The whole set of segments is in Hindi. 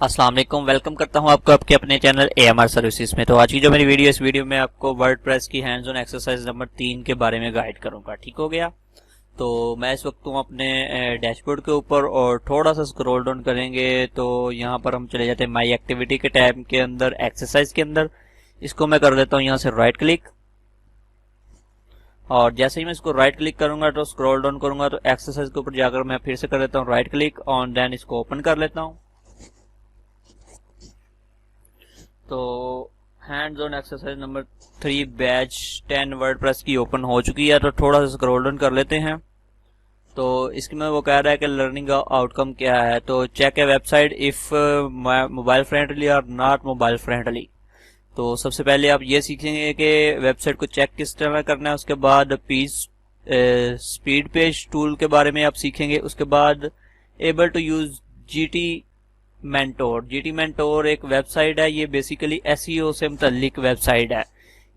अस्सलाम वालेकुम। वेलकम करता हूं आपको आपके अपने चैनल AMR सर्विसेज में। तो आज की जो मेरी वीडियो, इस वीडियो में आपको वर्डप्रेस की हैंड्स ऑन एक्सरसाइज नंबर 3 के बारे में गाइड करूंगा। ठीक हो गया। तो मैं इस वक्त हूँ अपने डैशबोर्ड के ऊपर और थोड़ा सा स्क्रॉल डाउन करेंगे तो यहाँ पर हम चले जाते हैं माई एक्टिविटी के टैब के अंदर, एक्सरसाइज के अंदर। इसको मैं कर देता हूँ यहाँ से राइट क्लिक, और जैसे ही मैं इसको राइट क्लिक करूंगा तो स्क्रॉल डाउन करूंगा तो एक्सरसाइज के ऊपर जाकर मैं फिर से कर देता हूँ राइट क्लिक और देन इसको ओपन कर लेता हूँ। तो hands on exercise number 3 batch 10 WordPress की ओपन हो चुकी है। तो थोड़ा सा स्क्रॉल डाउन कर लेते हैं। तो इसमें वो कह रहा है कि लर्निंग आउटकम क्या है। तो check a website if mobile friendly और नॉट मोबाइल फ्रेंडली। तो सबसे पहले आप ये सीखेंगे कि वेबसाइट को चेक किस तरह करना है। उसके बाद स्पीड पेज टूल के बारे में आप सीखेंगे। उसके बाद able to use GT mentor एक वेबसाइट है। ये बेसिकली एसईओ से मुतल्लिक वेबसाइट है।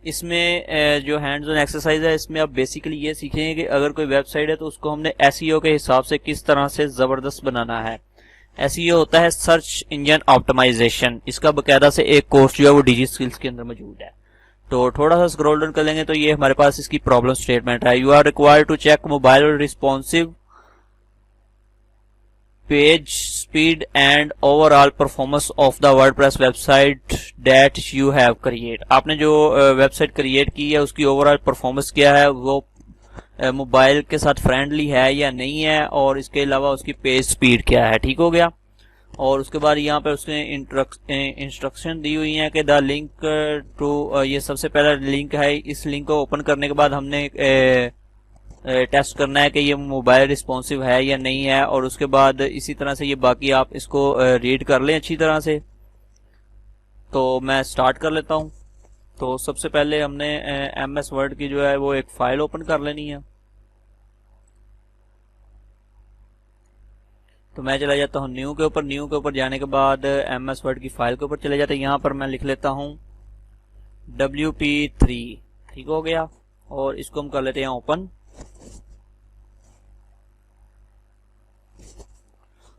इसमें जो हैंड्स ऑन एक्सरसाइज है, इसमें आप बेसिकली ये सीखेंगे कि अगर कोई वेबसाइट है तो उसको हमने एसईओ के हिसाब से किस तरह से जबरदस्त बनाना है। एसईओ होता है सर्च इंजन ऑप्टिमाइजेशन। इसका बकायदा से एक कोर्स जो है वो डिजी स्किल्स के अंदर मौजूद है। तो थोड़ा सा स्क्रॉल डाउन कर लेंगे तो ये हमारे पास इसकी प्रॉब्लम स्टेटमेंट है। You are required to check mobile responsive page speed and overall performance of the WordPress website that you have create. आपने जो वेबसाइट क्रिएट की है उसकी ओवरऑल परफॉर्मेंस क्या है, वो मोबाइल के साथ फ्रेंडली है या नहीं है, और इसके अलावा उसकी पेज स्पीड क्या है। ठीक हो गया। और उसके बाद यहाँ पे उसने इंस्ट्रक्शन दी हुई है कि द लिंक टू, ये सबसे पहला लिंक है। इस लिंक को ओपन करने के बाद हमने टेस्ट करना है कि ये मोबाइल रिस्पॉन्सिव है या नहीं है। और उसके बाद इसी तरह से ये बाकी आप इसको रीड कर लें अच्छी तरह से। तो मैं स्टार्ट कर लेता हूँ। तो सबसे पहले हमने MS वर्ड की जो है वो एक फाइल ओपन कर लेनी है। तो मैं चला जाता हूँ न्यू के ऊपर। न्यू के ऊपर जाने के बाद MS वर्ड की फाइल के ऊपर चले जाते हैं। यहाँ पर मैं लिख लेता हूँ WP3। ठीक हो गया। और इसको हम कर लेते हैं ओपन।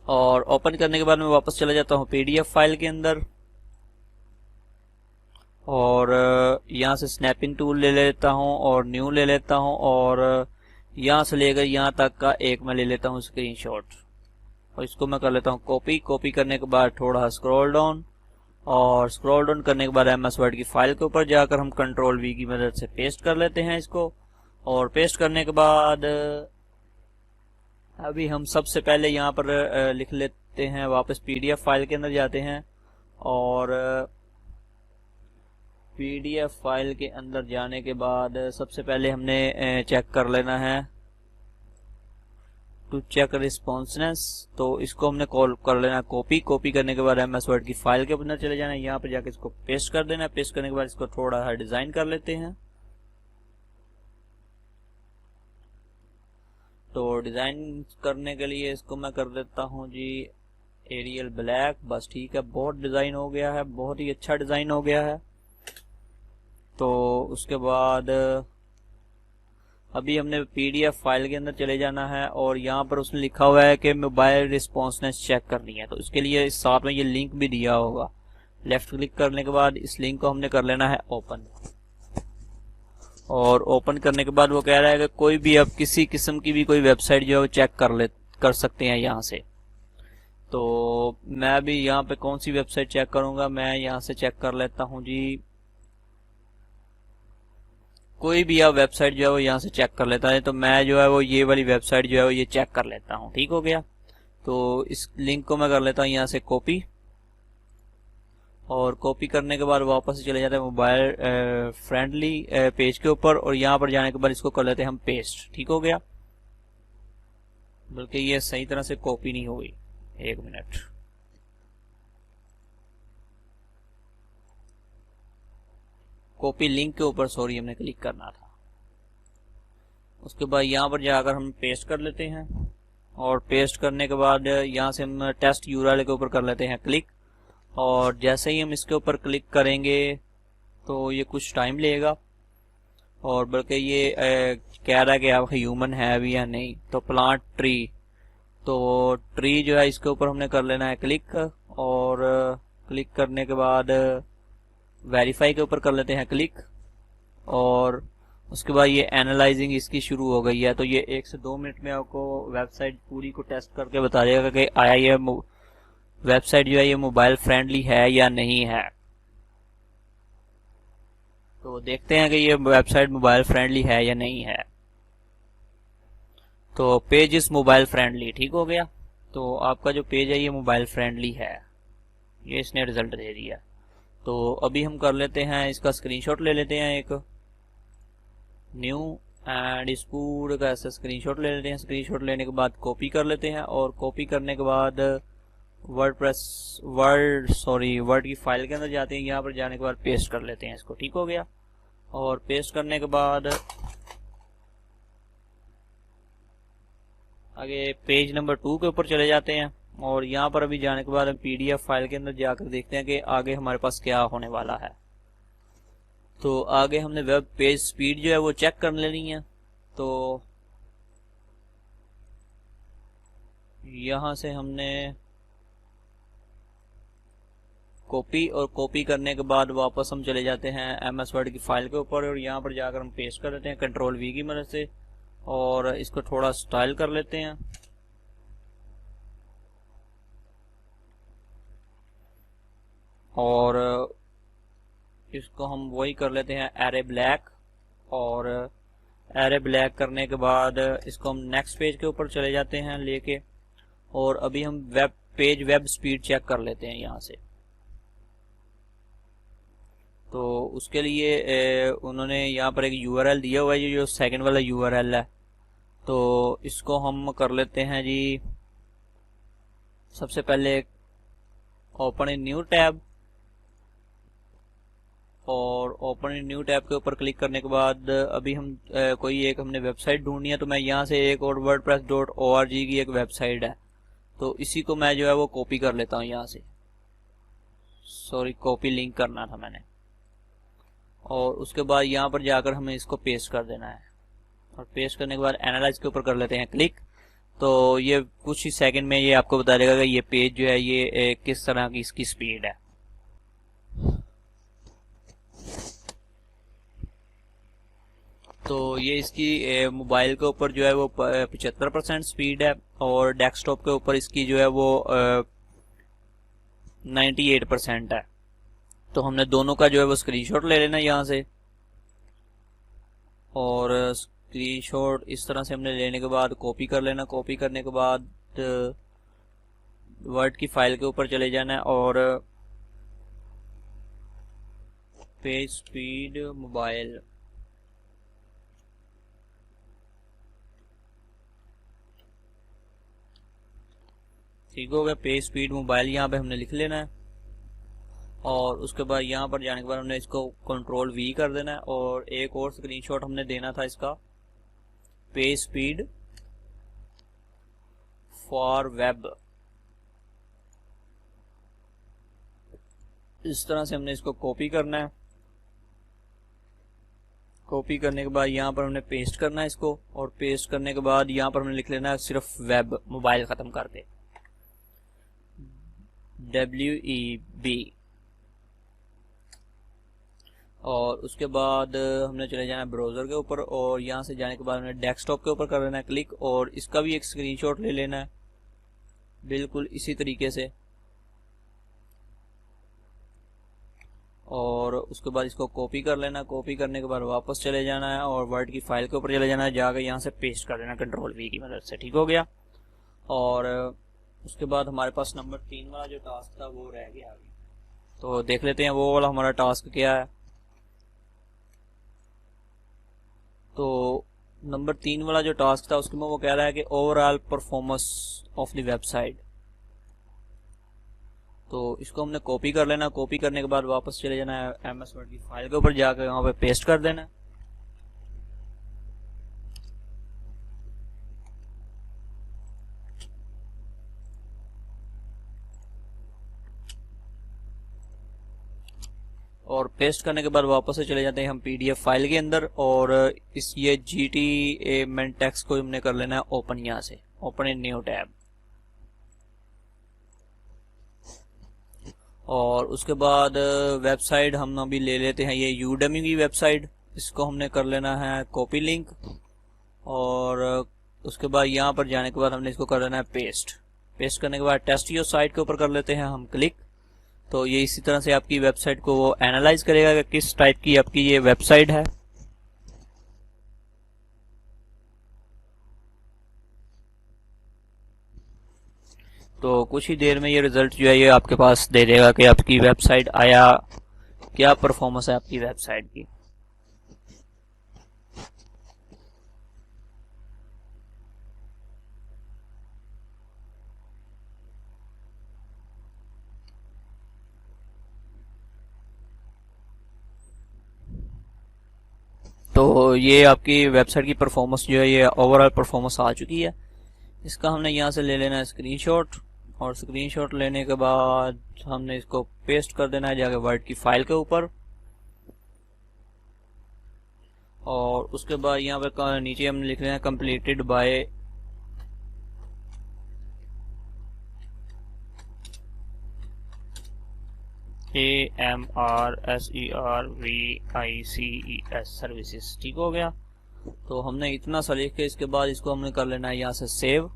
और ओपन करने के बाद मैं वापस चला जाता हूँ PDF फाइल के अंदर, और यहाँ से स्नैपिंग टूल ले लेता हूँ और न्यू ले लेता हूँ, और यहाँ से लेकर यहाँ तक का एक मैं ले लेता हूँ स्क्रीनशॉट, और इसको मैं कर लेता हूँ कॉपी। कॉपी करने के बाद थोड़ा स्क्रॉल डाउन, और स्क्रॉल डाउन करने के बाद MS वर्ड की फाइल के ऊपर जाकर हम Ctrl+V की मदद से पेस्ट कर लेते हैं इसको। और पेस्ट करने के बाद अभी हम सबसे पहले यहाँ पर लिख लेते हैं, वापस PDF फाइल के अंदर जाते हैं, और PDF फाइल के अंदर जाने के बाद सबसे पहले हमने चेक कर लेना है टू चेक रिस्पॉन्सनेस। तो इसको हमने कॉल कर लेना कॉपी। कॉपी करने के बाद MS वर्ड की फाइल के अंदर चले जाना है, यहाँ पर जाकर इसको पेस्ट कर देना है। पेस्ट करने के बाद इसको थोड़ा सा डिजाइन कर लेते हैं। तो डिजाइन करने के लिए इसको मैं कर देता हूँ जी एरियल ब्लैक। बस ठीक है, बहुत डिजाइन हो गया है, बहुत ही अच्छा डिजाइन हो गया है। तो उसके बाद अभी हमने PDF फाइल के अंदर चले जाना है, और यहाँ पर उसने लिखा हुआ है कि मोबाइल रिस्पॉन्सनेस चेक करनी है। तो इसके लिए इस साथ में ये लिंक भी दिया होगा। लेफ्ट क्लिक करने के बाद इस लिंक को हमने कर लेना है ओपन। और ओपन करने के बाद वो कह रहा है कि कोई भी आप किसी किस्म की भी कोई वेबसाइट जो है चेक कर सकते हैं यहाँ से। तो मैं भी यहाँ पे कौन सी वेबसाइट चेक करूंगा, मैं यहाँ से चेक कर लेता हूँ जी, कोई भी आप वेबसाइट जो है वो यहाँ से चेक कर लेता है। तो मैं जो है वो ये वाली वेबसाइट जो है वो ये चेक कर लेता हूँ। ठीक हो गया। तो इस लिंक को मैं कर लेता हूँ यहाँ से कॉपी, और कॉपी करने के बाद वापस चले जाते हैं मोबाइल फ्रेंडली पेज के ऊपर, और यहाँ पर जाने के बाद इसको कर लेते हैं हम पेस्ट। ठीक हो गया। बल्कि ये सही तरह से कॉपी नहीं हुई, एक मिनट। कॉपी लिंक के ऊपर सॉरी हमने क्लिक करना था। उसके बाद यहाँ पर जाकर हम पेस्ट कर लेते हैं, और पेस्ट करने के बाद यहाँ से हम टेस्ट URL के ऊपर कर लेते हैं क्लिक। और जैसे ही हम इसके ऊपर क्लिक करेंगे तो ये कुछ टाइम लेगा, और बल्कि ये कह रहा है कि आप ह्यूमन है भी या नहीं। तो प्लांट ट्री, तो ट्री जो है इसके ऊपर हमने कर लेना है क्लिक, और क्लिक करने के बाद वेरीफाई के ऊपर कर लेते हैं क्लिक, और उसके बाद ये एनालाइजिंग इसकी शुरू हो गई है। तो ये 1 से 2 मिनट में आपको वेबसाइट पूरी को टेस्ट करके बता देगा कि आया ये वेबसाइट जो है ये मोबाइल फ्रेंडली है या नहीं है। तो देखते हैं कि ये वेबसाइट मोबाइल फ्रेंडली है या नहीं है। तो पेज इज मोबाइल फ्रेंडली, ठीक हो गया। तो आपका जो पेज है ये मोबाइल फ्रेंडली है, ये इसने रिजल्ट दे दिया। तो अभी हम कर लेते हैं इसका स्क्रीनशॉट ले लेते हैं एक न्यू, एंड इस पूरे का ऐसा स्क्रीनशॉट ले लेते हैं। स्क्रीनशॉट लेने के बाद कॉपी कर लेते हैं, और कॉपी करने के बाद वर्ड की फाइल के अंदर जाते हैं। यहाँ पर जाने के बाद पेस्ट कर लेते हैं इसको, ठीक हो गया। और पेस्ट करने के बाद आगे पेज नंबर 2 के ऊपर चले जाते हैं, और यहाँ पर अभी जाने के बाद हम पीडीएफ फाइल के अंदर जाकर देखते हैं कि आगे हमारे पास क्या होने वाला है। तो आगे हमने वेब पेज स्पीड जो है वो चेक कर लेनी है। तो यहाँ से हमने कॉपी, और कॉपी करने के बाद वापस हम चले जाते हैं एमएस वर्ड की फाइल के ऊपर, और यहाँ पर जाकर हम पेस्ट कर देते हैं कंट्रोल वी की मदद से, और इसको थोड़ा स्टाइल कर लेते हैं। और इसको हम वही कर लेते हैं एरे ब्लैक, और एरे ब्लैक करने के बाद इसको हम नेक्स्ट पेज के ऊपर चले जाते हैं लेके, और अभी हम वेब स्पीड चेक कर लेते हैं यहाँ से। तो उसके लिए उन्होंने यहाँ पर एक यूआरएल दिया हुआ है, जो सेकंड वाला यूआरएल है। तो इसको हम कर लेते हैं जी, सबसे पहले ओपन इन न्यू टैब, और ओपन इन न्यू टैब के ऊपर क्लिक करने के बाद अभी हम कोई एक हमने वेबसाइट ढूंढनी है। तो मैं यहाँ से एक और wordpress.org की एक वेबसाइट है, तो इसी को मैं जो है वो कॉपी कर लेता हूँ यहाँ से। सॉरी, कॉपी लिंक करना था मैंने। और उसके बाद यहाँ पर जाकर हमें इसको पेस्ट कर देना है, और पेस्ट करने के बाद एनालाइज के ऊपर कर लेते हैं क्लिक। तो ये कुछ ही सेकंड में ये आपको बता देगा कि ये पेज जो है ये किस तरह की इसकी स्पीड है। तो ये इसकी मोबाइल के ऊपर जो है वो 75% स्पीड है, और डेस्कटॉप के ऊपर इसकी जो है वो 98% है। तो हमने दोनों का जो है वो स्क्रीनशॉट ले लेना यहाँ से, और स्क्रीनशॉट इस तरह से हमने लेने के बाद कॉपी कर लेना। कॉपी करने के बाद वर्ड की फाइल के ऊपर चले जाना है, और पेज स्पीड मोबाइल, ठीक हो गया। पेज स्पीड मोबाइल यहाँ पे हमने लिख लेना है, और उसके बाद यहाँ पर जाने के बाद हमने इसको कंट्रोल वी कर देना है, और एक और स्क्रीनशॉट हमने देना था इसका पेज स्पीड फॉर वेब। इस तरह से हमने इसको कॉपी करना है। कॉपी करने के बाद यहाँ पर हमने पेस्ट करना है इसको, और पेस्ट करने के बाद यहाँ पर हमने लिख लेना है सिर्फ वेब, मोबाइल खत्म करके WEB। और उसके बाद हमने चले जाना है ब्राउजर के ऊपर, और यहाँ से जाने के बाद हमने डेस्कटॉप के ऊपर कर लेना है क्लिक, और इसका भी एक स्क्रीनशॉट ले लेना है बिल्कुल इसी तरीके से। और उसके बाद इसको कॉपी कर लेना। कॉपी करने के बाद वापस चले जाना है, और वर्ड की फाइल के ऊपर चले जाना है, जाकर यहाँ से पेस्ट कर देना कंट्रोल वी की मदद से, ठीक हो गया। और उसके बाद हमारे पास नंबर 3 वाला जो टास्क था वो रह गया अभी। तो देख लेते हैं वो वाला हमारा टास्क क्या है। तो नंबर 3 वाला जो टास्क था उसमें वो कह रहा है कि overall performance of the website. तो इसको हमने कॉपी कर लेना। कॉपी करने के बाद वापस चले जाना है एमएस वर्ड की फाइल के ऊपर, जाकर यहाँ पे पेस्ट कर देना। और पेस्ट करने के बाद वापस से चले जाते हैं हम पीडीएफ फाइल के अंदर, और इस ये GTML टेक्स्ट को हमने कर लेना है ओपन, यहाँ से ओपन इन न्यू टैब। और उसके बाद वेबसाइट हम अभी ले लेते हैं ये यूडेमी की वेबसाइट। इसको हमने कर लेना है कॉपी लिंक, और उसके बाद यहाँ पर जाने के बाद हमने इसको कर लेना है पेस्ट। पेस्ट करने के बाद टेस्टियो साइट के ऊपर कर लेते हैं हम क्लिक। तो ये इसी तरह से आपकी वेबसाइट को वो एनालाइज करेगा कि किस टाइप की आपकी ये वेबसाइट है। तो कुछ ही देर में ये रिजल्ट जो है ये आपके पास दे देगा कि आपकी वेबसाइट आया, क्या परफॉर्मेंस है आपकी वेबसाइट की। तो ये आपकी वेबसाइट की परफॉर्मेंस जो है ये ओवरऑल परफॉर्मेंस आ चुकी है। इसका हमने यहाँ से ले लेना है स्क्रीनशॉट, और स्क्रीनशॉट लेने के बाद हमने इसको पेस्ट कर देना है जाके वर्ड की फाइल के ऊपर। और उसके बाद यहाँ पे नीचे हमने लिख लेना है कंप्लीटेड बाय AMRSERVICES सर्विसेज। ठीक हो गया। तो हमने इतना सा लिख के इसके बाद इसको हमने कर लेना है यहाँ से सेव।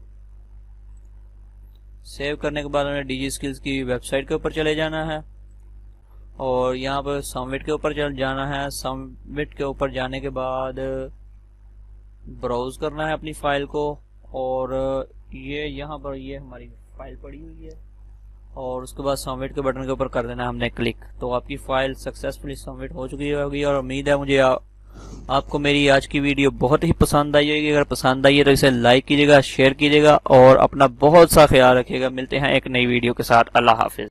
सेव करने के बाद हमें डिजी स्किल्स की वेबसाइट के ऊपर चले जाना है, और यहाँ पर सबमिट के ऊपर चल जाना है। सबमिट के ऊपर जाने के बाद ब्राउज करना है अपनी फाइल को, और ये यहाँ पर ये हमारी फाइल पड़ी हुई है, और उसके बाद सबमिट के बटन के ऊपर कर देना है हमने क्लिक। तो आपकी फाइल सक्सेसफुली सबमिट हो चुकी होगी, और उम्मीद है मुझे आपको मेरी आज की वीडियो बहुत ही पसंद आई होगी। अगर पसंद आई है तो इसे लाइक कीजिएगा, शेयर कीजिएगा, और अपना बहुत सा ख्याल रखिएगा। मिलते हैं एक नई वीडियो के साथ। अल्लाह हाफिज।